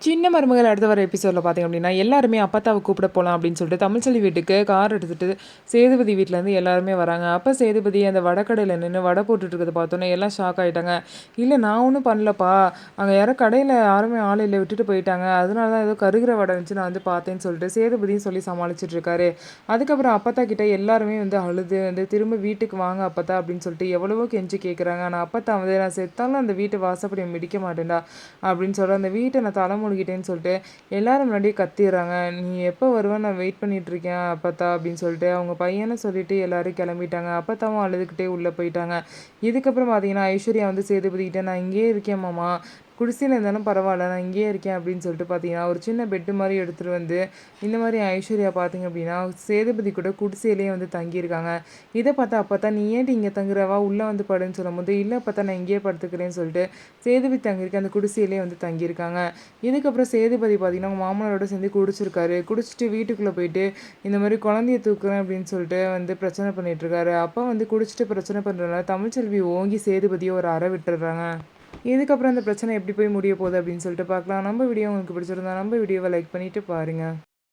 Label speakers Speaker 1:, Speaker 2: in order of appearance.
Speaker 1: சின்ன மருமகள் அடுத்த வர எபிசோடில் பார்த்தீங்க அப்படின்னா எல்லாருமே அப்பத்தாவை கூப்பிட போகலாம் அப்படின்னு சொல்லிட்டு தமிழ்ச்செல்வி வீட்டுக்கு கார் எடுத்துகிட்டு சேதுபதி வீட்டிலேருந்து எல்லாருமே வராங்க. அப்போ சேதுபதி அந்த வடக்கடையில் நின்று வடை போட்டுட்டு இருக்கிறத பார்த்தோன்னே எல்லாம் ஷாக் ஆகிட்டாங்க. இல்லை நான் ஒன்றும் பண்ணலப்பா, அங்கே யாரோ கடையில் யாருமே ஆள் இல்லை விட்டுட்டு போயிட்டாங்க, அதனால தான் ஏதோ கருகிற வடை இருந்துச்சு நான் வந்து பார்த்தேன்னு சொல்லிட்டு சேதுபதியும் சொல்லி சமாளிச்சுட்டு இருக்காரு. அதுக்கப்புறம் அப்பத்தா கிட்ட எல்லாருமே வந்து அழுது வந்து திரும்ப வீட்டுக்கு வாங்க அப்பத்தா அப்படின்னு சொல்லிட்டு எவ்வளவோ கெஞ்சி கேட்குறாங்க. ஆனால் அப்பத்தா வந்து நான் செத்தாலும் அந்த வீட்டு வாசப்படி மிடிக்க மாட்டேன்டா அப்படின்னு சொல்கிற அந்த வீட்டை நான் தலைமுழுகிட்டேன்னு சொல்லிட்டு எல்லாரும் முன்னாடியே கத்திடுறாங்க. நீ எப்போ வருவேன், நான் வெயிட் பண்ணிட்டு இருக்கேன் அப்பத்தா அப்படின்னு சொல்லிட்டு அவங்க பையனை சொல்லிட்டு எல்லாரும் கிளம்பிட்டாங்க. அப்பத்தாவும் அழுதுகிட்டே உள்ளே போயிட்டாங்க. இதுக்கப்புறம் பார்த்தீங்கன்னா ஐஸ்வர்யா வந்து சேதுபதிக்கிட்ட நான் இங்கேயே இருக்கேன் மாமா, குடிசையில் இருந்தாலும் பரவாயில்ல, நான் இங்கேயே இருக்கேன் அப்படின்னு சொல்லிட்டு பார்த்தீங்கன்னா ஒரு சின்ன பெட்டு மாதிரி எடுத்துகிட்டு வந்து இந்த மாதிரி ஐஸ்வர்யா பார்த்தீங்க அப்படின்னா சேதுபதி கூட குடிசையிலேயே வந்து தங்கியிருக்காங்க. இதை பார்த்தா அப்போ நீ ஏன்டி இங்கே தங்குறவா, உள்ளே வந்து படுன்னு சொல்லும்போது இல்லை பார்த்தா நான் இங்கேயே படுத்துக்கிறேன்னு சொல்லிட்டு சேதுபதி தங்கியிருக்க அந்த குடிசையிலே வந்து தங்கியிருக்காங்க. இதுக்கப்புறம் சேதுபதி பார்த்தீங்கன்னா அவங்க மாமனாரோட சேர்ந்து குடிச்சிருக்காரு. குடிச்சிட்டு வீட்டுக்குள்ளே போயிட்டு இந்த மாதிரி குழந்தைய தூக்குறேன் அப்படின்னு சொல்லிட்டு வந்து பிரச்சனை பண்ணிகிட்ருக்காரு. அப்போ வந்து குடிச்சிட்டு பிரச்சனை பண்ணுறதுனால தமிழ்ச்செல்வி ஓங்கி சேதுபதியை ஒரு அறை விட்டுடுறாங்க. இதுக்கப்புறம் அந்த பிரச்சனை எப்படி போய் முடிய போகுது அப்படின்னு சொல்லிட்டு பார்க்கலாம். நம்ம வீடியோ உங்களுக்கு பிடிச்சிருந்தா நம்ம வீடியோவை லைக் பண்ணிவிட்டு பாருங்கள்.